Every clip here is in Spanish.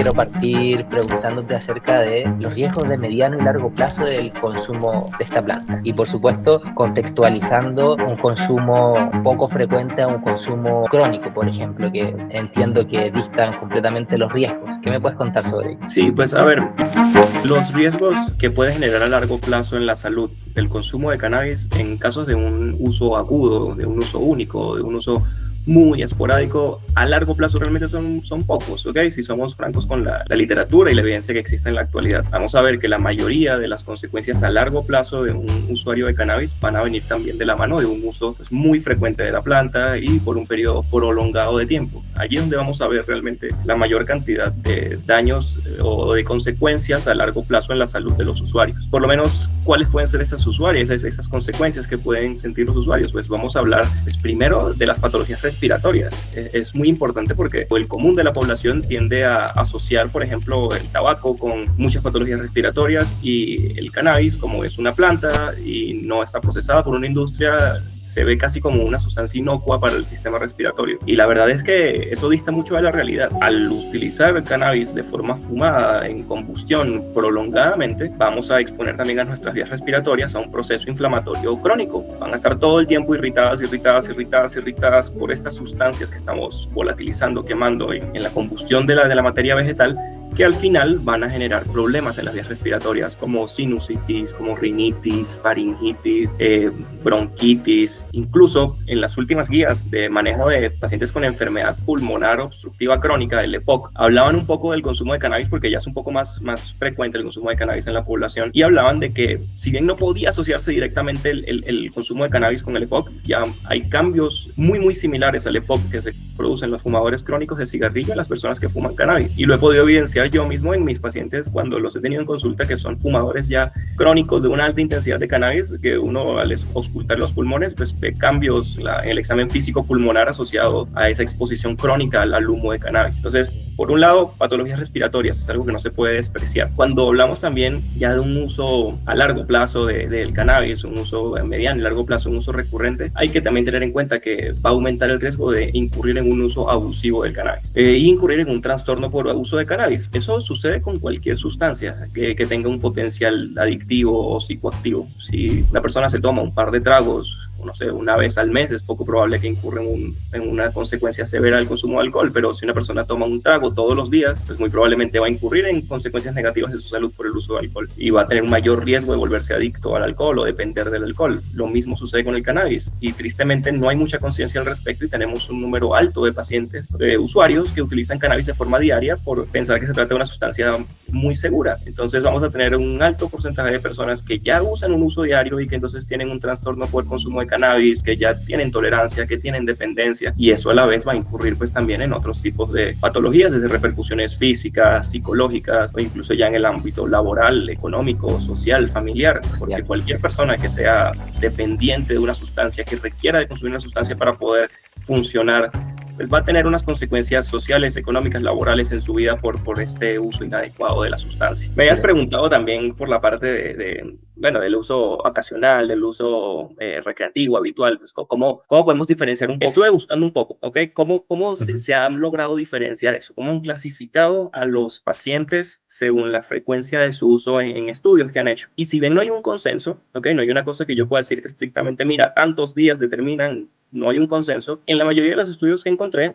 quiero partir preguntándote acerca de los riesgos de mediano y largo plazo del consumo de esta planta. Y por supuesto, contextualizando un consumo poco frecuente a un consumo crónico, por ejemplo, que entiendo que distan completamente los riesgos. ¿Qué me puedes contar sobre ello? Sí, pues a ver, los riesgos que puede generar a largo plazo en la salud del consumo de cannabis en casos de un uso agudo, de un uso único, de un uso muy esporádico, a largo plazo realmente son pocos, ¿ok? Si somos francos con la literatura y la evidencia que existe en la actualidad, vamos a ver que la mayoría de las consecuencias a largo plazo de un usuario de cannabis van a venir también de la mano de un uso pues, muy frecuente de la planta y por un periodo prolongado de tiempo. Allí es donde vamos a ver realmente la mayor cantidad de daños o de consecuencias a largo plazo en la salud de los usuarios. Por lo menos, ¿cuáles pueden ser estas usuarias, esas consecuencias que pueden sentir los usuarios? Pues vamos a hablar pues, primero de las patologías respiratorias. Es muy importante porque el común de la población tiende a asociar, por ejemplo, el tabaco con muchas patologías respiratorias y el cannabis, como es una planta y no está procesada por una industria, se ve casi como una sustancia inocua para el sistema respiratorio. Y la verdad es que eso dista mucho de la realidad. Al utilizar cannabis de forma fumada, en combustión prolongadamente, vamos a exponer también a nuestras vías respiratorias a un proceso inflamatorio crónico. Van a estar todo el tiempo irritadas por estas sustancias que estamos volatilizando, quemando en la combustión de la materia vegetal, que al final van a generar problemas en las vías respiratorias como sinusitis, como rinitis, faringitis, bronquitis. Incluso en las últimas guías de manejo de pacientes con enfermedad pulmonar obstructiva crónica, el EPOC, hablaban un poco del consumo de cannabis porque ya es un poco más frecuente el consumo de cannabis en la población y hablaban de que si bien no podía asociarse directamente el consumo de cannabis con el EPOC, ya hay cambios muy similares al EPOC que se producen en los fumadores crónicos de cigarrillo en las personas que fuman cannabis. Y lo he podido evidenciar yo mismo en mis pacientes cuando los he tenido en consulta, que son fumadores ya crónicos de una alta intensidad de cannabis, que uno al auscultar los pulmones pues ve cambios en el examen físico pulmonar asociado a esa exposición crónica al humo de cannabis. Entonces, por un lado, patologías respiratorias es algo que no se puede despreciar. Cuando hablamos también ya de un uso a largo plazo del cannabis, un uso a mediano y largo plazo, un uso recurrente, hay que también tener en cuenta que va a aumentar el riesgo de incurrir en un uso abusivo del cannabis y incurrir en un trastorno por abuso de cannabis. Eso sucede con cualquier sustancia que tenga un potencial adictivo o psicoactivo. Si una persona se toma un par de tragos, no sé, una vez al mes, es poco probable que incurra en una consecuencia severa del consumo de alcohol, pero si una persona toma un trago todos los días, pues muy probablemente va a incurrir en consecuencias negativas de su salud por el uso de alcohol y va a tener un mayor riesgo de volverse adicto al alcohol o depender del alcohol. Lo mismo sucede con el cannabis y tristemente no hay mucha conciencia al respecto y tenemos un número alto de pacientes, usuarios que utilizan cannabis de forma diaria por pensar que se trata de una sustancia muy segura. Entonces vamos a tener un alto porcentaje de personas que ya usan un uso diario y que entonces tienen un trastorno por consumo de cannabis, que ya tienen tolerancia, que tienen dependencia, y eso a la vez va a incurrir pues también en otros tipos de patologías, desde repercusiones físicas, psicológicas o incluso ya en el ámbito laboral, económico, social, familiar, porque cualquier persona que sea dependiente de una sustancia, que requiera de consumir una sustancia para poder funcionar, pues va a tener unas consecuencias sociales, económicas, laborales en su vida por este uso inadecuado de la sustancia. Me habías preguntado también por la parte del uso ocasional, del uso recreativo, habitual. Pues, ¿cómo podemos diferenciar un poco? Estuve buscando un poco, ¿ok? ¿Cómo se ha logrado diferenciar eso? ¿Cómo han clasificado a los pacientes según la frecuencia de su uso en estudios que han hecho? Y si bien no hay un consenso, ¿ok? No hay una cosa que yo pueda decir estrictamente, mira, tantos días determinan. No hay un consenso. En la mayoría de los estudios que encontré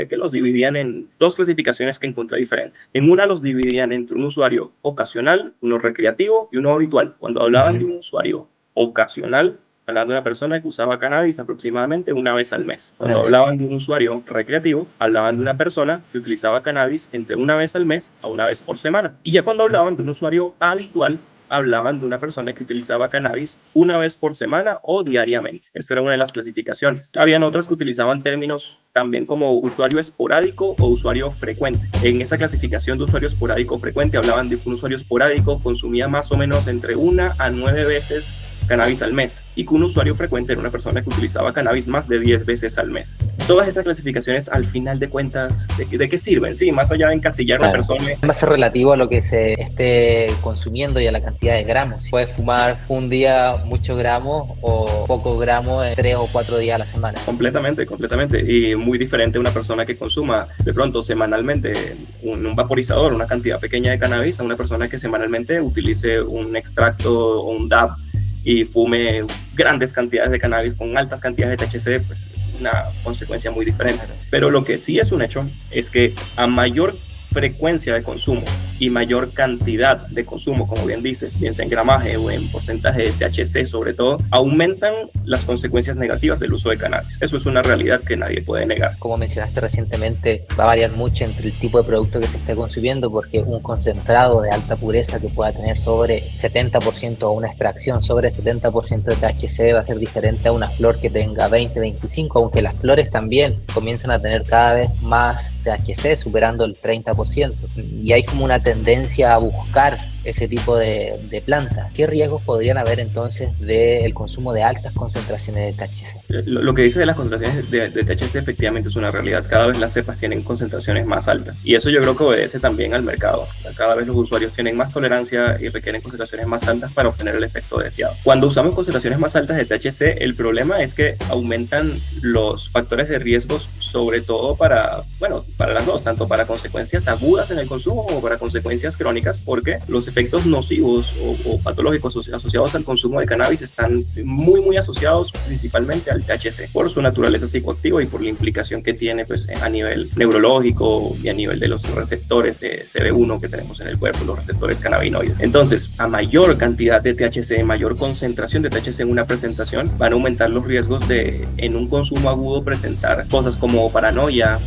que los dividían en dos clasificaciones que encontré diferentes. En una los dividían entre un usuario ocasional, uno recreativo y uno habitual. Cuando hablaban de un usuario ocasional, hablaban de una persona que usaba cannabis aproximadamente una vez al mes. Cuando hablaban de un usuario recreativo, hablaban de una persona que utilizaba cannabis entre una vez al mes a una vez por semana. Y ya cuando hablaban de un usuario habitual, hablaban de una persona que utilizaba cannabis una vez por semana o diariamente. Esta era una de las clasificaciones. Habían otras que utilizaban términos también como usuario esporádico o usuario frecuente. En esa clasificación de usuario esporádico o frecuente hablaban de que un usuario esporádico consumía más o menos entre 1 a 9 veces cannabis al mes, y que un usuario frecuente era una persona que utilizaba cannabis más de 10 veces al mes. Todas esas clasificaciones, al final de cuentas, ¿de qué sirven? Sí, más allá de encasillar a una persona. Va a ser relativo a lo que se esté consumiendo y a la cantidad de gramos. Puedes fumar un día muchos gramos o pocos gramos en 3 o 4 días a la semana. Completamente. Y muy diferente a una persona que consuma de pronto semanalmente un vaporizador, una cantidad pequeña de cannabis, a una persona que semanalmente utilice un extracto o un dab y fume grandes cantidades de cannabis con altas cantidades de THC, pues una consecuencia muy diferente. Pero lo que sí es un hecho es que a mayor frecuencia de consumo y mayor cantidad de consumo, como bien dices, bien sea en gramaje o en porcentaje de THC sobre todo, aumentan las consecuencias negativas del uso de cannabis. Eso es una realidad que nadie puede negar. Como mencionaste recientemente, va a variar mucho entre el tipo de producto que se esté consumiendo, porque un concentrado de alta pureza que pueda tener sobre 70% o una extracción sobre 70% de THC va a ser diferente a una flor que tenga 20-25%, aunque las flores también comienzan a tener cada vez más THC, superando el 30%. Y hay como una tendencia a buscar ese tipo de plantas. ¿Qué riesgos podrían haber entonces del consumo de altas concentraciones de THC? Lo que dice de las concentraciones de THC efectivamente es una realidad. Cada vez las cepas tienen concentraciones más altas y eso yo creo que obedece también al mercado. Cada vez los usuarios tienen más tolerancia y requieren concentraciones más altas para obtener el efecto deseado. Cuando usamos concentraciones más altas de THC, el problema es que aumentan los factores de riesgos, sobre todo para las dos, tanto para consecuencias agudas en el consumo como para consecuencias crónicas, porque los efectos nocivos o patológicos asociados al consumo de cannabis están muy asociados principalmente al THC por su naturaleza psicoactiva y por la implicación que tiene pues, a nivel neurológico y a nivel de los receptores de CB1 que tenemos en el cuerpo, los receptores cannabinoides. Entonces, a mayor cantidad de THC, mayor concentración de THC en una presentación, van a aumentar los riesgos de en un consumo agudo presentar cosas como paranoia,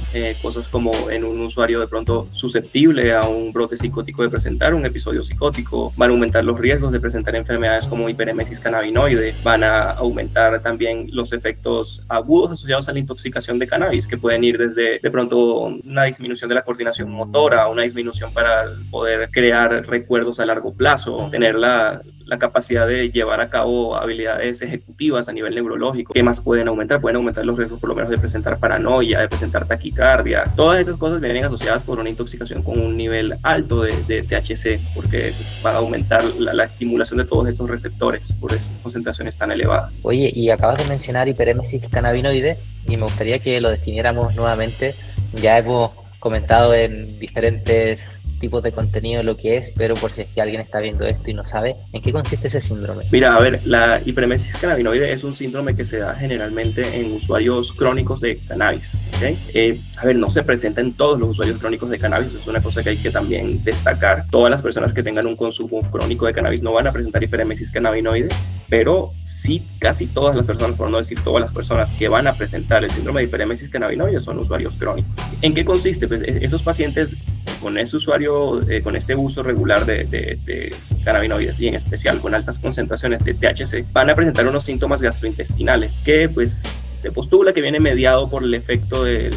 cosas como en un usuario de pronto susceptible a un brote psicótico de presentar un episodio psicótico, van a aumentar los riesgos de presentar enfermedades como hiperemesis cannabinoide, van a aumentar también los efectos agudos asociados a la intoxicación de cannabis, que pueden ir desde de pronto una disminución de la coordinación motora, una disminución para poder crear recuerdos a largo plazo, tener la capacidad de llevar a cabo habilidades ejecutivas a nivel neurológico. ¿Qué más pueden aumentar? Pueden aumentar los riesgos por lo menos de presentar paranoia, de presentar taquicardia. Todas esas cosas vienen asociadas por una intoxicación con un nivel alto de THC, porque va a aumentar la estimulación de todos estos receptores por esas concentraciones tan elevadas. Oye, y acabas de mencionar hiperémesis cannabinoide y me gustaría que lo definiéramos nuevamente. Ya hemos comentado en diferentes tipos de contenido lo que es, pero por si es que alguien está viendo esto y no sabe, ¿en qué consiste ese síndrome? Mira, a ver, la hiperemesis cannabinoide es un síndrome que se da generalmente en usuarios crónicos de cannabis, ¿ok? A ver, no se presenta en todos los usuarios crónicos de cannabis, es una cosa que hay que también destacar. Todas las personas que tengan un consumo crónico de cannabis no van a presentar hiperemesis cannabinoide, pero sí casi todas las personas, por no decir todas las personas que van a presentar el síndrome de hiperemesis cannabinoide son usuarios crónicos. ¿En qué consiste? Pues esos pacientes con ese usuario, con este uso regular de cannabinoides y en especial con altas concentraciones de THC, van a presentar unos síntomas gastrointestinales que pues se postula que viene mediado por el efecto de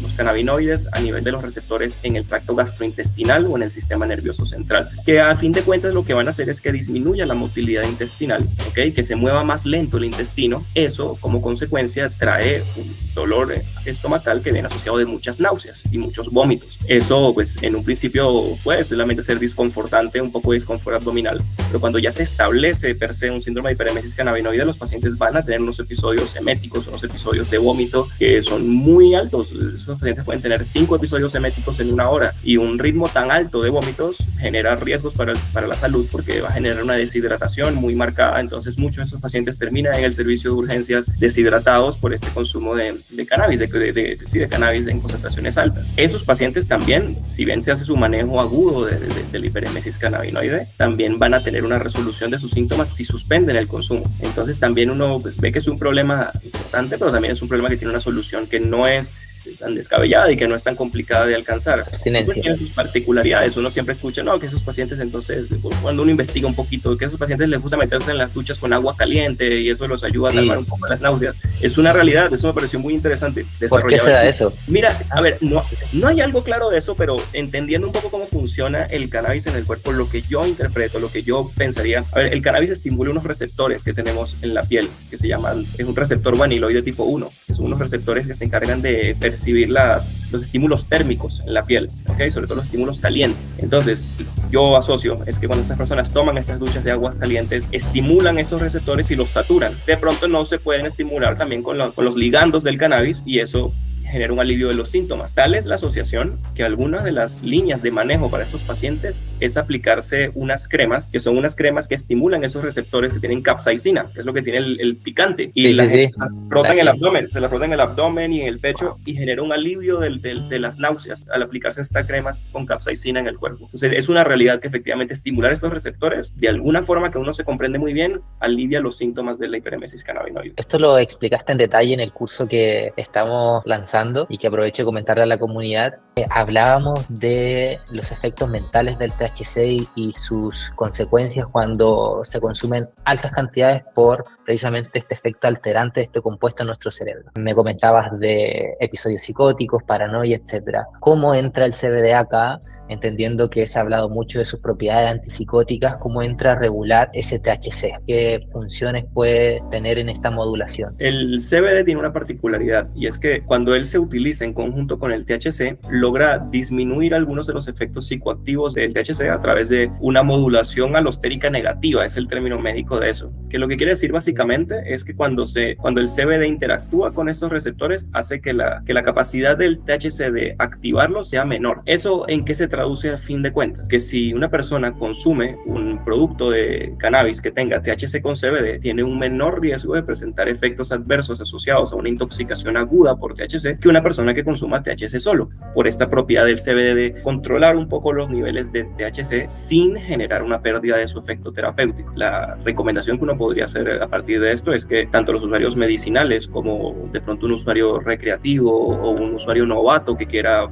los cannabinoides a nivel de los receptores en el tracto gastrointestinal o en el sistema nervioso central, que a fin de cuentas lo que van a hacer es que disminuya la motilidad intestinal, ¿okay? Que se mueva más lento el intestino. Eso como consecuencia trae un dolor estomacal que viene asociado de muchas náuseas y muchos vómitos. Eso pues en un principio puede solamente ser desconfortante, un poco de disconfort abdominal, pero cuando ya se establece per se un síndrome de hiperemesis cannabinoide, los pacientes van a tener unos episodios eméticos, unos episodios de vómito que son muy altos. Esos pacientes pueden tener 5 episodios eméticos en una hora, y un ritmo tan alto de vómitos genera riesgos para la salud porque va a generar una deshidratación muy marcada. Entonces muchos de esos pacientes terminan en el servicio de urgencias deshidratados por este consumo de cannabis, de cannabis en concentraciones altas. Esos pacientes también, si bien se hace su manejo agudo de la hiperemesis cannabinoide, también van a tener una resolución de sus síntomas si suspenden el consumo. Entonces también uno pues, ve que es un problema importante, pero también es un problema que tiene una solución que no es tan descabellada y que no es tan complicada de alcanzar. Y pues Abstinencia. tiene sus particularidades. Uno siempre escucha, no, que esos pacientes entonces, cuando uno investiga un poquito, que a esos pacientes les gusta meterse en las duchas con agua caliente y eso los ayuda a calmar Sí. un poco las náuseas. Es una realidad, eso me pareció muy interesante. ¿Por qué se da eso? Mira, a Ah, ver, no hay algo claro de eso, pero entendiendo un poco cómo funciona el cannabis en el cuerpo, lo que yo interpreto, lo que yo pensaría, a ver, el cannabis estimula unos receptores que tenemos en la piel, que se llaman, es un receptor vaniloide tipo 1, que son unos receptores que se encargan de percibir los estímulos térmicos en la piel, ¿ok? Sobre todo los estímulos calientes. Entonces, yo asocio, es que cuando estas personas toman estas duchas de aguas calientes, estimulan estos receptores y los saturan. De pronto no se pueden estimular también con los ligandos del cannabis y eso genera un alivio de los síntomas. Tal es la asociación que algunas de las líneas de manejo para estos pacientes es aplicarse unas cremas, que son unas cremas que estimulan esos receptores que tienen capsaicina, que es lo que tiene el picante, y sí, la sí, gente sí. se las frota en el abdomen, se las frota en el abdomen y en el pecho y genera un alivio de las náuseas al aplicarse estas cremas con capsaicina en el cuerpo. Entonces es una realidad que efectivamente estimular estos receptores de alguna forma que uno se comprende muy bien alivia los síntomas de la hiperemesis cannabinoide. Esto lo explicaste en detalle en el curso que estamos lanzando y que aprovecho de comentarle a la comunidad. Hablábamos de los efectos mentales del THC y sus consecuencias cuando se consumen altas cantidades por precisamente este efecto alterante de este compuesto en nuestro cerebro. Me comentabas de episodios psicóticos, paranoia, etcétera. ¿Cómo entra el CBD acá? Entendiendo que se ha hablado mucho de sus propiedades antipsicóticas, ¿cómo entra a regular ese THC? ¿Qué funciones puede tener en esta modulación? El CBD tiene una particularidad y es que cuando él se utiliza en conjunto con el THC, logra disminuir algunos de los efectos psicoactivos del THC a través de una modulación alostérica negativa, es el término médico de eso. Que lo que quiere decir básicamente es que cuando el CBD interactúa con estos receptores, hace que la capacidad del THC de activarlos sea menor. ¿Eso en qué se traduce a fin de cuentas? Que si una persona consume un producto de cannabis que tenga THC con CBD, tiene un menor riesgo de presentar efectos adversos asociados a una intoxicación aguda por THC que una persona que consuma THC solo, por esta propiedad del CBD de controlar un poco los niveles de THC sin generar una pérdida de su efecto terapéutico. La recomendación que uno podría hacer a partir de esto es que tanto los usuarios medicinales como de pronto un usuario recreativo o un usuario novato que quiera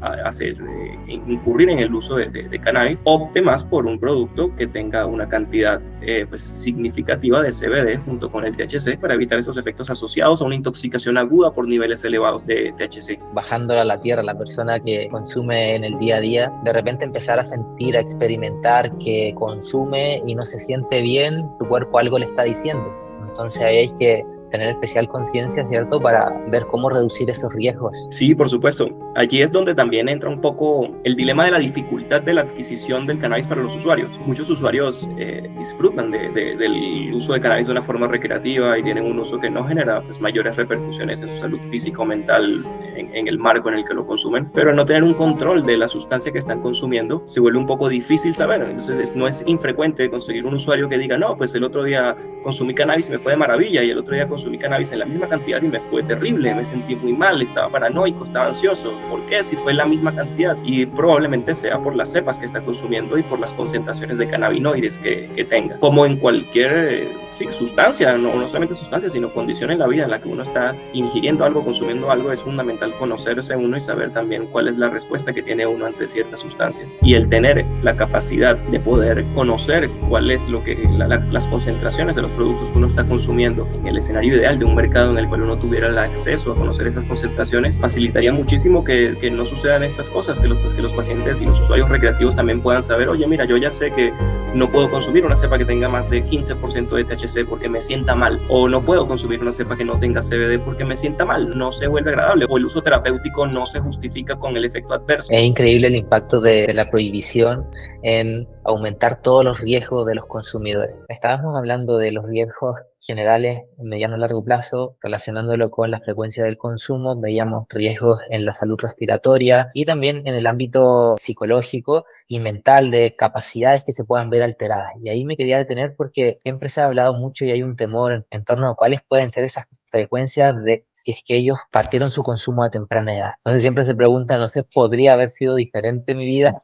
incurrir en el uso de cannabis, opte más por un producto que tenga una cantidad pues significativa de CBD junto con el THC para evitar esos efectos asociados a una intoxicación aguda por niveles elevados de THC. Bajándola a la tierra, la persona que consume en el día a día, de repente empezar a sentir, a experimentar que consume y no se siente bien, tu cuerpo algo le está diciendo. Entonces ahí hay que tener especial conciencia, ¿cierto?, para ver cómo reducir esos riesgos. Sí, por supuesto. Allí es donde también entra un poco el dilema de la dificultad de la adquisición del cannabis para los usuarios. Muchos usuarios disfrutan del uso de cannabis de una forma recreativa y tienen un uso que no genera pues, mayores repercusiones en su salud física o mental en el marco en el que lo consumen, pero al no tener un control de la sustancia que están consumiendo, se vuelve un poco difícil saber. Entonces no es infrecuente conseguir un usuario que diga, no, pues el otro día consumí cannabis y me fue de maravilla, y el otro día consumí cannabis en la misma cantidad y me fue terrible, me sentí muy mal, estaba paranoico, estaba ansioso. ¿Por qué? Si fue la misma cantidad. Y probablemente sea por las cepas que está consumiendo y por las concentraciones de cannabinoides que tenga. Como en cualquier sustancia, no solamente sustancia, sino condición en la vida en la que uno está ingiriendo algo, consumiendo algo, es fundamental conocerse uno y saber también cuál es la respuesta que tiene uno ante ciertas sustancias. Y el tener la capacidad de poder conocer cuál es las concentraciones de los productos que uno está consumiendo en el escenario ideal de un mercado en el cual uno tuviera el acceso a conocer esas concentraciones, facilitaría muchísimo que no sucedan estas cosas, que los pacientes y los usuarios recreativos también puedan saber, oye, mira, yo ya sé que no puedo consumir una cepa que tenga más de 15% de THC porque me sienta mal, o no puedo consumir una cepa que no tenga CBD porque me sienta mal, no se vuelve agradable, o el uso terapéutico no se justifica con el efecto adverso. Es increíble el impacto de la prohibición en aumentar todos los riesgos de los consumidores. Estábamos hablando de los riesgos generales en mediano y largo plazo, relacionándolo con la frecuencia del consumo, veíamos riesgos en la salud respiratoria y también en el ámbito psicológico y mental de capacidades que se puedan ver alteradas. Y ahí me quería detener porque siempre se ha hablado mucho y hay un temor en torno a cuáles pueden ser esas frecuencia de si es que ellos partieron su consumo a temprana edad. Entonces siempre se pregunta, no sé, ¿podría haber sido diferente mi vida,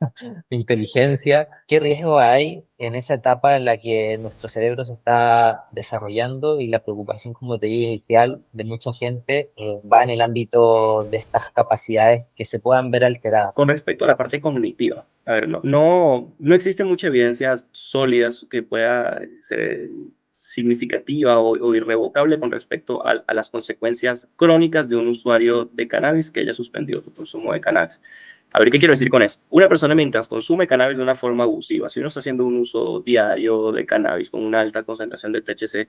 mi inteligencia? ¿Qué riesgo hay en esa etapa en la que nuestro cerebro se está desarrollando? Y la preocupación, como te dije, inicial de mucha gente va en el ámbito de estas capacidades que se puedan ver alteradas. Con respecto a la parte cognitiva, a ver, no existe mucha evidencia sólida que pueda ser significativa o irrevocable con respecto a las consecuencias crónicas de un usuario de cannabis que haya suspendido su consumo de cannabis. A ver, ¿qué quiero decir con eso? Una persona mientras consume cannabis de una forma abusiva, si uno está haciendo un uso diario de cannabis con una alta concentración de THC,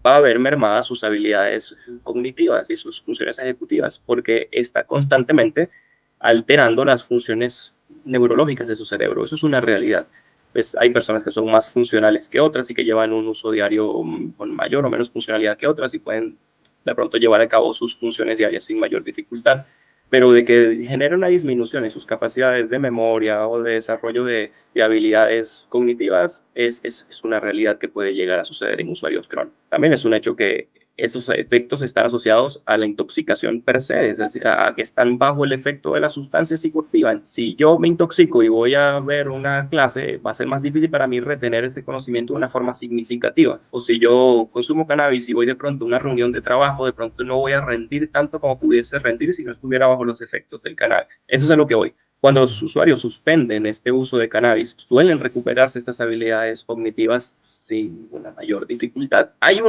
va a ver mermadas sus habilidades cognitivas y sus funciones ejecutivas, porque está constantemente alterando las funciones neurológicas de su cerebro. Eso es una realidad. Pues hay personas que son más funcionales que otras y que llevan un uso diario con mayor o menos funcionalidad que otras y pueden de pronto llevar a cabo sus funciones diarias sin mayor dificultad, pero de que genera una disminución en sus capacidades de memoria o de desarrollo de habilidades cognitivas es una realidad que puede llegar a suceder en usuarios crónicos. También es un hecho que esos efectos están asociados a la intoxicación per se, es decir, a que están bajo el efecto de la sustancia psicoactiva. Si yo me intoxico y voy a ver una clase, va a ser más difícil para mí retener ese conocimiento de una forma significativa. O si yo consumo cannabis y voy de pronto a una reunión de trabajo, de pronto no voy a rendir tanto como pudiese rendir si no estuviera bajo los efectos del cannabis. Eso es a lo que voy. Cuando los usuarios suspenden este uso de cannabis, suelen recuperarse estas habilidades cognitivas sin una mayor dificultad. Hay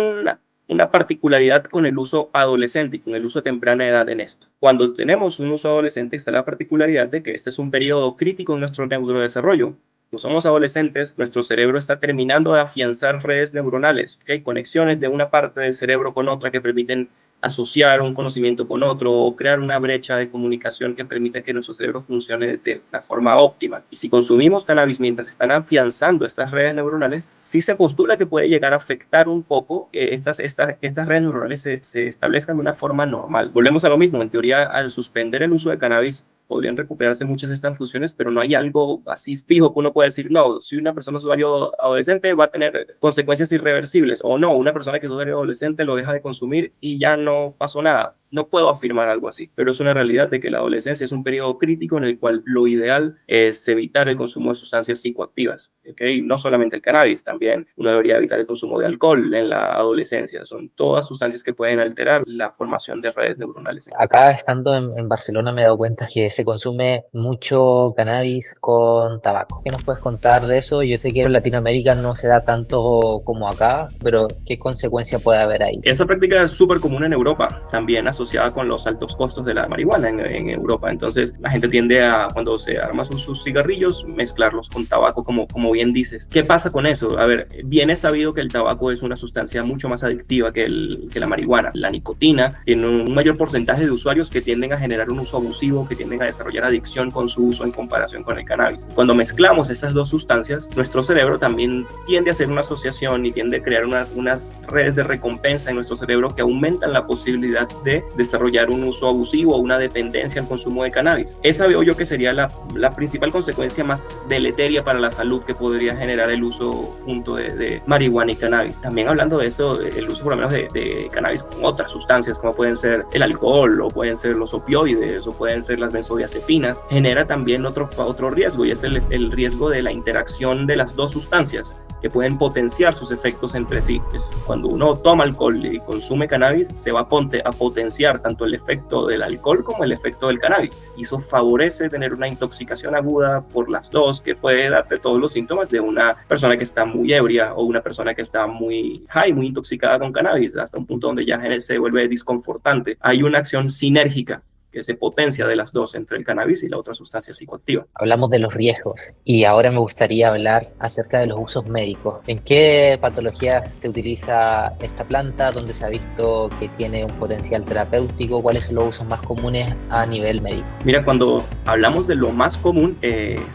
una particularidad con el uso adolescente y con el uso a temprana edad en esto. Cuando tenemos un uso adolescente está la particularidad de que este es un periodo crítico en nuestro neurodesarrollo. Cuando somos adolescentes, nuestro cerebro está terminando de afianzar redes neuronales, ¿okay? Conexiones de una parte del cerebro con otra que permiten asociar un conocimiento con otro o crear una brecha de comunicación que permite que nuestro cerebro funcione de la forma óptima. Y si consumimos cannabis mientras están afianzando estas redes neuronales, sí se postula que puede llegar a afectar un poco que estas redes neuronales se establezcan de una forma normal. Volvemos a lo mismo, en teoría, al suspender el uso de cannabis, podrían recuperarse muchas de estas funciones, pero no hay algo así fijo que uno pueda decir, no, si una persona es usuario adolescente va a tener consecuencias irreversibles, o no, una persona que es usuario adolescente lo deja de consumir y ya no pasó nada. No puedo afirmar algo así, pero es una realidad de que la adolescencia es un periodo crítico en el cual lo ideal es evitar el consumo de sustancias psicoactivas, ¿okay? No solamente el cannabis, también uno debería evitar el consumo de alcohol en la adolescencia. Son todas sustancias que pueden alterar la formación de redes neuronales. Acá estando en Barcelona me he dado cuenta que se consume mucho cannabis con tabaco. ¿Qué nos puedes contar de eso? Yo sé que en Latinoamérica no se da tanto como acá, pero ¿qué consecuencia puede haber ahí? Esa práctica es súper común en Europa, también asociada con los altos costos de la marihuana en Europa. Entonces la gente tiende a, cuando se arma sus cigarrillos, mezclarlos con tabaco, como bien dices. ¿Qué pasa con eso? A ver, bien es sabido que el tabaco es una sustancia mucho más adictiva que la marihuana. La nicotina tiene un mayor porcentaje de usuarios que tienden a generar un uso abusivo, que tienden a desarrollar adicción con su uso en comparación con el cannabis. Cuando mezclamos esas dos sustancias, nuestro cerebro también tiende a hacer una asociación y tiende a crear unas redes de recompensa en nuestro cerebro que aumentan la posibilidad de desarrollar un uso abusivo o una dependencia al consumo de cannabis. Esa veo yo que sería la principal consecuencia más deleteria para la salud que podría generar el uso junto de marihuana y cannabis. También hablando de eso, el uso por lo menos de cannabis con otras sustancias como pueden ser el alcohol o pueden ser los opioides o pueden ser las benzodiazepinas, genera también otro riesgo y es el riesgo de la interacción de las dos sustancias que pueden potenciar sus efectos entre sí. Cuando uno toma alcohol y consume cannabis, se va a potenciar tanto el efecto del alcohol como el efecto del cannabis. Y eso favorece tener una intoxicación aguda por las dos, que puede darte todos los síntomas de una persona que está muy ebria o una persona que está muy high, muy intoxicada con cannabis, hasta un punto donde ya se vuelve disconfortante. Hay una acción sinérgica que se potencia de las dos entre el cannabis y la otra sustancia psicoactiva. Hablamos de los riesgos y ahora me gustaría hablar acerca de los usos médicos. ¿En qué patologías se utiliza esta planta? ¿Dónde se ha visto que tiene un potencial terapéutico? ¿Cuáles son los usos más comunes a nivel médico? Mira, cuando hablamos de lo más común,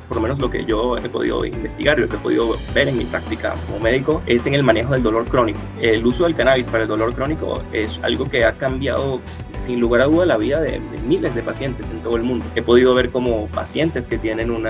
por lo menos lo que yo he podido investigar y lo que he podido ver en mi práctica como médico, es en el manejo del dolor crónico. El uso del cannabis para el dolor crónico es algo que ha cambiado sin lugar a duda la vida de miles de pacientes en todo el mundo. He podido ver como pacientes que tienen un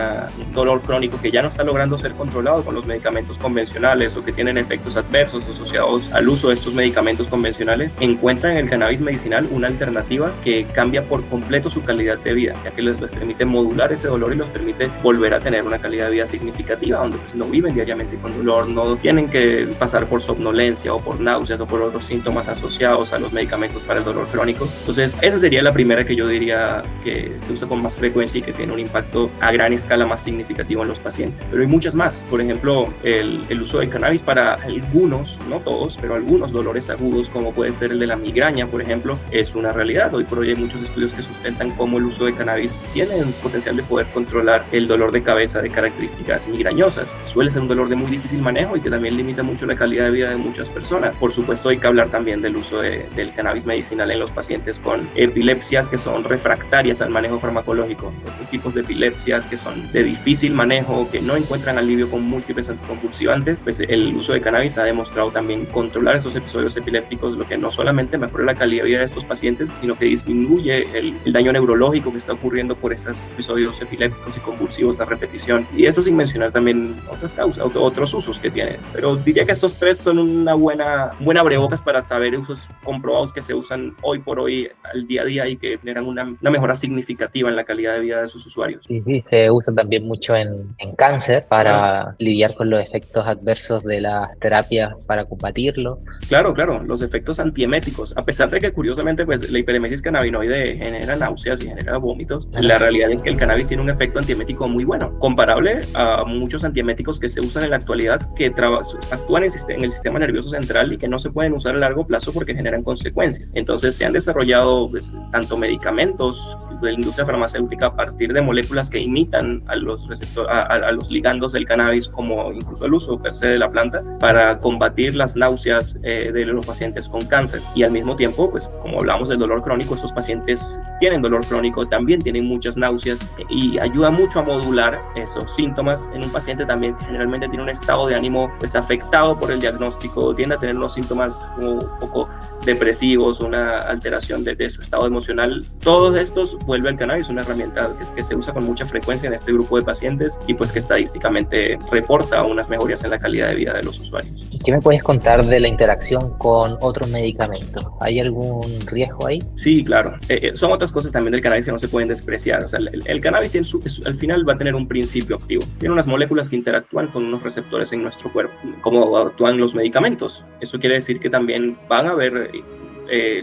dolor crónico que ya no está logrando ser controlado con los medicamentos convencionales o que tienen efectos adversos asociados al uso de estos medicamentos convencionales, encuentran en el cannabis medicinal una alternativa que cambia por completo su calidad de vida, ya que les permite modular ese dolor y los permite volver a tener una calidad de vida significativa, donde pues, no viven diariamente con dolor, no tienen que pasar por somnolencia o por náuseas o por otros síntomas asociados a los medicamentos para el dolor crónico. Entonces, esa sería la primera que yo diría que se usa con más frecuencia y que tiene un impacto a gran escala más significativo en los pacientes. Pero hay muchas más. Por ejemplo, el uso del cannabis para algunos, no todos, pero algunos dolores agudos, como puede ser el de la migraña, por ejemplo, es una realidad. Hoy por hoy hay muchos estudios que sustentan cómo el uso de cannabis tiene el potencial de poder controlar el dolor de cabeza de características migrañosas. Suele ser un dolor de muy difícil manejo y que también limita mucho la calidad de vida de muchas personas. Por supuesto, hay que hablar también del uso del cannabis medicinal en los pacientes con epilepsias que son refractarias al manejo farmacológico. Estos tipos de epilepsias que son de difícil manejo, que no encuentran alivio con múltiples anticonvulsivantes, pues el uso de cannabis ha demostrado también controlar esos episodios epilépticos, lo que no solamente mejora la calidad de vida de estos pacientes, sino que disminuye el daño neurológico que está ocurriendo por estos episodios epilépticos y convulsivos a repetición. Y esto sin mencionar también otras causas, otros usos que tienen. Pero diría que estos tres son una buena abrebocas para saber usos comprobados que se usan hoy por hoy al día a día y que generan una mejora significativa en la calidad de vida de sus usuarios. Sí, sí, se usa también mucho en cáncer para lidiar con los efectos adversos de las terapias para combatirlo. Claro, los efectos antieméticos, a pesar de que curiosamente pues la hiperemesis cannabinoide genera náuseas y genera vómitos, la realidad es que el cannabis tiene un efecto antiemético muy bueno, comparable a muchos antieméticos que se usan en la actualidad que actúan en el sistema nervioso central y que no se pueden usar a largo plazo porque generan consecuencias. Entonces se han desarrollado pues, tanto medicamentos de la industria farmacéutica a partir de moléculas que imitan a los los ligandos del cannabis, como incluso el uso per se de la planta para combatir las náuseas de los pacientes con cáncer. Y al mismo tiempo, pues como hablamos del dolor crónico, estos pacientes tienen dolor crónico, también tienen muchas náuseas y ayuda mucho a modular esos síntomas en un paciente también que generalmente tiene un estado de ánimo pues afectado por el diagnóstico, tiende a tener unos síntomas como un poco depresivos, una alteración de su estado emocional. Todos estos vuelve el cannabis una herramienta que se usa con mucha frecuencia en este grupo de pacientes y pues que estadísticamente reporta unas mejorías en la calidad de vida de los usuarios. ¿Qué me puedes contar de la interacción con otros medicamentos? ¿Hay algún riesgo ahí? Sí, claro. Son otras cosas también del cannabis que no se pueden despreciar. O sea, el cannabis al final va a tener un principio activo. Tiene unas moléculas que interactúan con unos receptores en nuestro cuerpo, como actúan los medicamentos. Eso quiere decir que también van a haber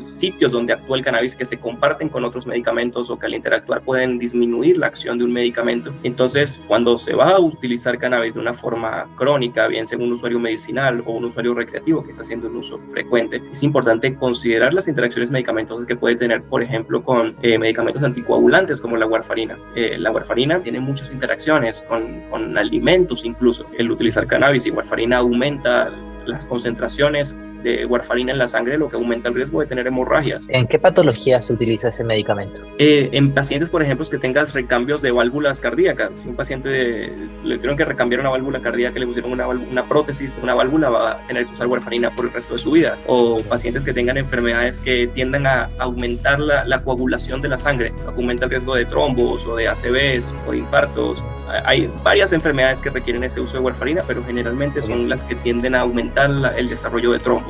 sitios donde actúa el cannabis que se comparten con otros medicamentos o que al interactuar pueden disminuir la acción de un medicamento. Entonces, cuando se va a utilizar cannabis de una forma crónica, bien sea un usuario medicinal o un usuario recreativo que está haciendo un uso frecuente, es importante considerar las interacciones medicamentosas que puede tener, por ejemplo, con medicamentos anticoagulantes como la warfarina. La warfarina tiene muchas interacciones con alimentos incluso. El utilizar cannabis y warfarina aumenta las concentraciones de warfarina en la sangre, lo que aumenta el riesgo de tener hemorragias. ¿En qué patología se utiliza ese medicamento? En pacientes, por ejemplo, que tengan recambios de válvulas cardíacas. Si un paciente le tuvieron que recambiar una válvula cardíaca, le pusieron una prótesis, una válvula, va a tener que usar warfarina por el resto de su vida. O pacientes que tengan enfermedades que tiendan a aumentar la coagulación de la sangre, aumenta el riesgo de trombos o de ACVs o de infartos. Hay varias enfermedades que requieren ese uso de warfarina, pero generalmente son las que tienden a aumentar el desarrollo de trombos.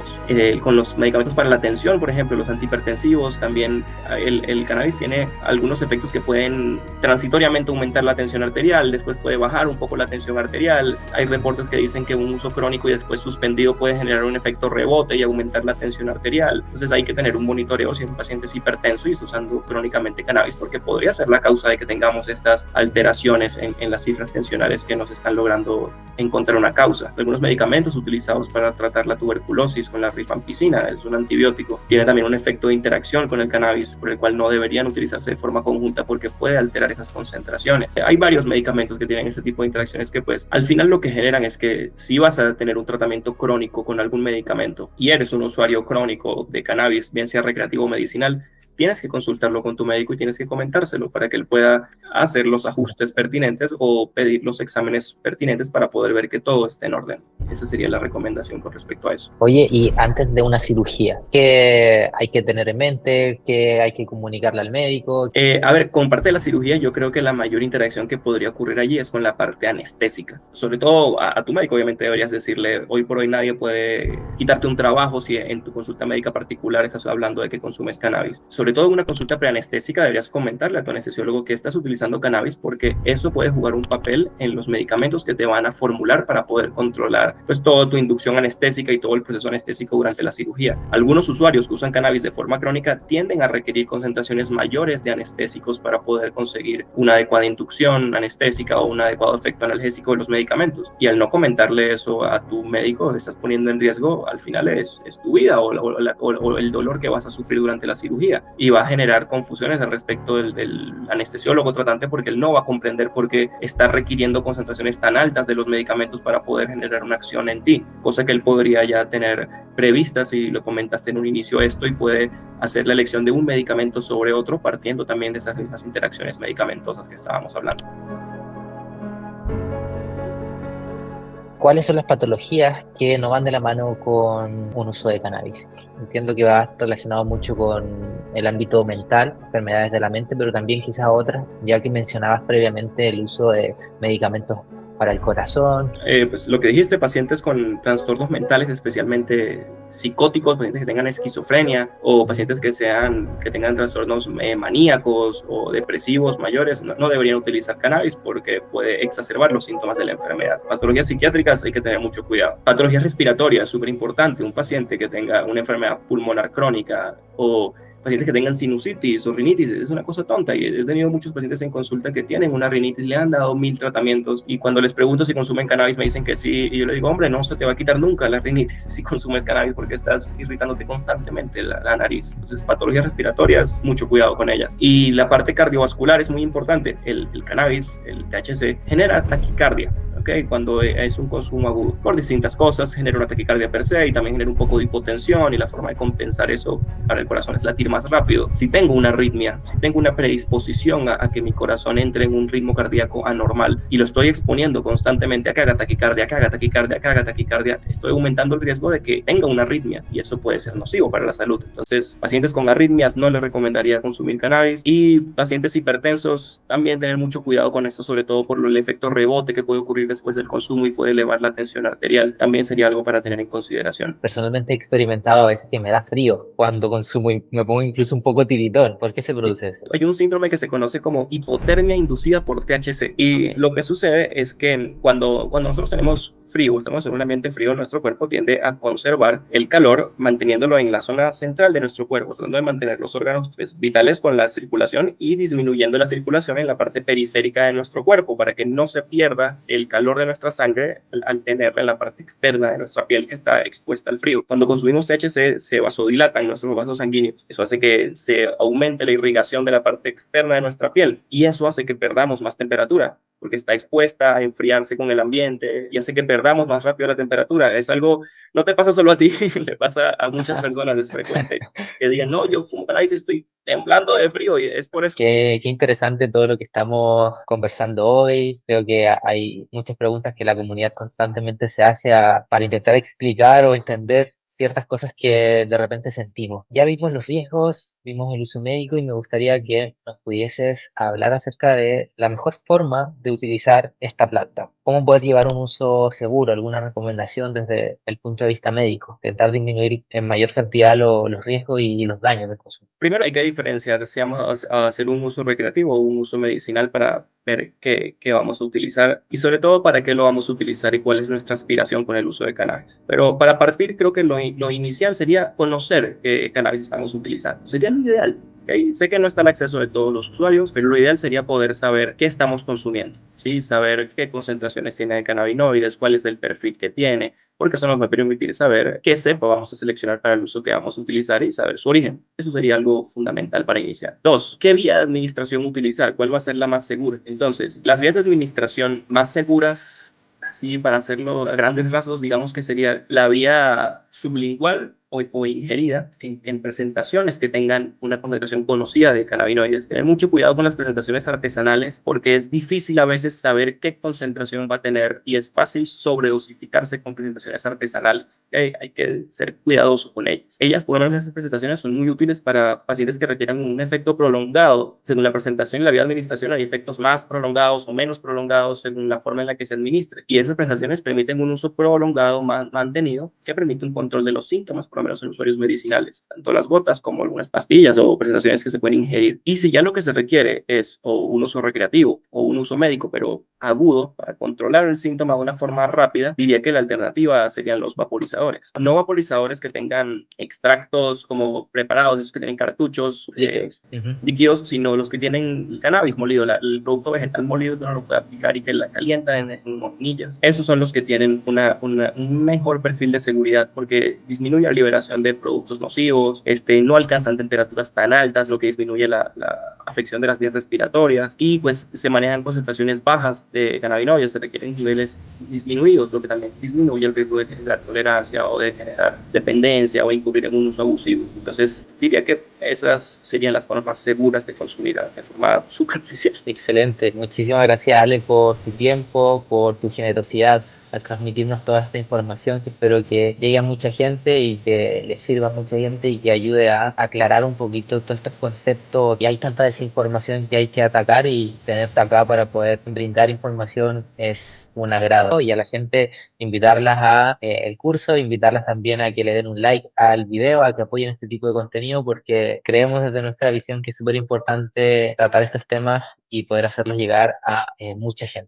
Con los medicamentos para la tensión, por ejemplo, los antihipertensivos, también el cannabis tiene algunos efectos que pueden transitoriamente aumentar la tensión arterial, después puede bajar un poco la tensión arterial. Hay reportes que dicen que un uso crónico y después suspendido puede generar un efecto rebote y aumentar la tensión arterial. Entonces hay que tener un monitoreo si un paciente es hipertenso y está usando crónicamente cannabis, porque podría ser la causa de que tengamos estas alteraciones en las cifras tensionales que nos están logrando encontrar una causa. Algunos medicamentos utilizados para tratar la tuberculosis con la rifampicina, es un antibiótico, tiene también un efecto de interacción con el cannabis por el cual no deberían utilizarse de forma conjunta porque puede alterar esas concentraciones. Hay varios medicamentos que tienen ese tipo de interacciones que pues al final lo que generan es que si vas a tener un tratamiento crónico con algún medicamento y eres un usuario crónico de cannabis, bien sea recreativo o medicinal, tienes que consultarlo con tu médico y tienes que comentárselo para que él pueda hacer los ajustes pertinentes o pedir los exámenes pertinentes para poder ver que todo esté en orden. Esa sería la recomendación con respecto a eso. Oye, y antes de una cirugía, ¿qué hay que tener en mente? ¿Qué hay que comunicarle al médico? A ver, con parte de la cirugía, yo creo que la mayor interacción que podría ocurrir allí es con la parte anestésica. Sobre todo a tu médico, obviamente deberías decirle, hoy por hoy nadie puede quitarte un trabajo si en tu consulta médica particular estás hablando de que consumes cannabis. Sobre todo en una consulta preanestésica deberías comentarle a tu anestesiólogo que estás utilizando cannabis porque eso puede jugar un papel en los medicamentos que te van a formular para poder controlar pues toda tu inducción anestésica y todo el proceso anestésico durante la cirugía. Algunos usuarios que usan cannabis de forma crónica tienden a requerir concentraciones mayores de anestésicos para poder conseguir una adecuada inducción anestésica o un adecuado efecto analgésico de los medicamentos. Y al no comentarle eso a tu médico, estás poniendo en riesgo, al final es tu vida o el dolor que vas a sufrir durante la cirugía. Y va a generar confusiones al respecto del anestesiólogo tratante porque él no va a comprender por qué está requiriendo concentraciones tan altas de los medicamentos para poder generar una acción en ti, cosa que él podría ya tener prevista si lo comentaste en un inicio esto y puede hacer la elección de un medicamento sobre otro partiendo también de esas mismas interacciones medicamentosas que estábamos hablando. ¿Cuáles son las patologías que no van de la mano con un uso de cannabis? Entiendo que va relacionado mucho con el ámbito mental, enfermedades de la mente, pero también quizás otras, ya que mencionabas previamente el uso de medicamentos para el corazón. Pues lo que dijiste, pacientes con trastornos mentales, especialmente psicóticos, pacientes que tengan esquizofrenia o pacientes que tengan trastornos maníacos o depresivos mayores, no deberían utilizar cannabis porque puede exacerbar los síntomas de la enfermedad. Patologías psiquiátricas hay que tener mucho cuidado. Patologías respiratorias, súper importante. Un paciente que tenga una enfermedad pulmonar crónica o pacientes que tengan sinusitis o rinitis, es una cosa tonta y he tenido muchos pacientes en consulta que tienen una rinitis, le han dado 1000 tratamientos y cuando les pregunto si consumen cannabis me dicen que sí y yo le digo, hombre, no se te va a quitar nunca la rinitis si consumes cannabis porque estás irritándote constantemente la nariz. Entonces, patologías respiratorias, mucho cuidado con ellas. Y la parte cardiovascular es muy importante. El cannabis, el THC, genera taquicardia. ¿Okay? Cuando es un consumo agudo. Por distintas cosas, genera una taquicardia per se y también genera un poco de hipotensión y la forma de compensar eso para el corazón es latir más rápido. Si tengo una arritmia, si tengo una predisposición a que mi corazón entre en un ritmo cardíaco anormal y lo estoy exponiendo constantemente a que haga taquicardia, que haga taquicardia, que haga taquicardia, estoy aumentando el riesgo de que tenga una arritmia y eso puede ser nocivo para la salud. Entonces, pacientes con arritmias no les recomendaría consumir cannabis y pacientes hipertensos también tener mucho cuidado con esto, sobre todo por el efecto rebote que puede ocurrir después del consumo y puede elevar la tensión arterial. También sería algo para tener en consideración. Personalmente he experimentado a veces que me da frío cuando consumo y me pongo incluso un poco tiritón. ¿Por qué se produce eso? Hay un síndrome que se conoce como hipotermia inducida por THC y lo que sucede es que cuando nosotros tenemos frío, estamos en un ambiente frío, nuestro cuerpo tiende a conservar el calor manteniéndolo en la zona central de nuestro cuerpo, tratando de mantener los órganos vitales con la circulación y disminuyendo la circulación en la parte periférica de nuestro cuerpo para que no se pierda el calor de nuestra sangre al tenerla en la parte externa de nuestra piel que está expuesta al frío. Cuando consumimos THC se vasodilatan nuestros vasos sanguíneos, eso hace que se aumente la irrigación de la parte externa de nuestra piel y eso hace que perdamos más temperatura porque está expuesta a enfriarse con el ambiente y hace que perdamos más rápido la temperatura. Es algo, no te pasa solo a ti, le pasa a muchas personas, es frecuente que digan, no, yo fumo cannabis y estoy temblando de frío y es por eso. Qué interesante todo lo que estamos conversando hoy. Creo que hay muchas preguntas que la comunidad constantemente se hace para intentar explicar o entender ciertas cosas que de repente sentimos. Ya vimos los riesgos, vimos el uso médico y me gustaría que nos pudieses hablar acerca de la mejor forma de utilizar esta planta. ¿Cómo poder llevar un uso seguro? ¿Alguna recomendación desde el punto de vista médico? Intentar disminuir en mayor cantidad los riesgos y los daños del consumo. Primero hay que diferenciar si vamos a hacer un uso recreativo o un uso medicinal para ver qué vamos a utilizar y sobre todo para qué lo vamos a utilizar y cuál es nuestra aspiración con el uso de cannabis. Pero para partir creo que lo inicial sería conocer qué cannabis estamos utilizando. Sería lo ideal. ¿Okay? Sé que no está al acceso de todos los usuarios, pero lo ideal sería poder saber qué estamos consumiendo, ¿sí? Saber qué concentraciones tiene de cannabinoides, cuál es el perfil que tiene, porque eso nos va a permitir saber qué cepa vamos a seleccionar para el uso que vamos a utilizar y saber su origen. Eso sería algo fundamental para iniciar. Dos, ¿qué vía de administración utilizar? ¿Cuál va a ser la más segura? Entonces, las vías de administración más seguras, así para hacerlo a grandes rasgos, digamos que sería la vía sublingual o ingerida en presentaciones que tengan una concentración conocida de cannabinoides. Tener mucho cuidado con las presentaciones artesanales porque es difícil a veces saber qué concentración va a tener y es fácil sobredosificarse con presentaciones artesanales. Hay que ser cuidadoso con ellas. Ellas, por lo menos esas presentaciones, son muy útiles para pacientes que requieran un efecto prolongado. Según la presentación y la vía de administración, hay efectos más prolongados o menos prolongados según la forma en la que se administre. Y esas presentaciones permiten un uso prolongado mantenido que permite un control de los síntomas, por lo menos en usuarios medicinales, tanto las gotas como algunas pastillas o presentaciones que se pueden ingerir. Y si ya lo que se requiere es o un uso recreativo o un uso médico, pero agudo, para controlar el síntoma de una forma rápida, diría que la alternativa serían los vaporizadores. No vaporizadores que tengan extractos como preparados, esos que tienen cartuchos líquidos, sino los que tienen cannabis molido, el producto vegetal molido que uno lo puede aplicar y que la calienta en hornillas. Esos son los que tienen un mejor perfil de seguridad porque disminuye la liberación de productos nocivos, no alcanzan temperaturas tan altas, lo que disminuye la afección de las vías respiratorias y pues se manejan concentraciones bajas de cannabinoides, se requieren niveles disminuidos, lo que también disminuye el riesgo de generar tolerancia o de generar dependencia o incurrir en un uso abusivo. Entonces diría que esas serían las formas más seguras de consumir de forma superficial. Excelente. Muchísimas gracias, Ale, por tu tiempo, por tu generosidad al transmitirnos toda esta información que espero que llegue a mucha gente y que le sirva a mucha gente y que ayude a aclarar un poquito todos estos conceptos. Y hay tanta desinformación que hay que atacar y tenerte acá para poder brindar información es un agrado. Y a la gente invitarlas a el curso, invitarlas también a que le den un like al video, a que apoyen este tipo de contenido porque creemos desde nuestra visión que es súper importante tratar estos temas y poder hacerlos llegar a mucha gente.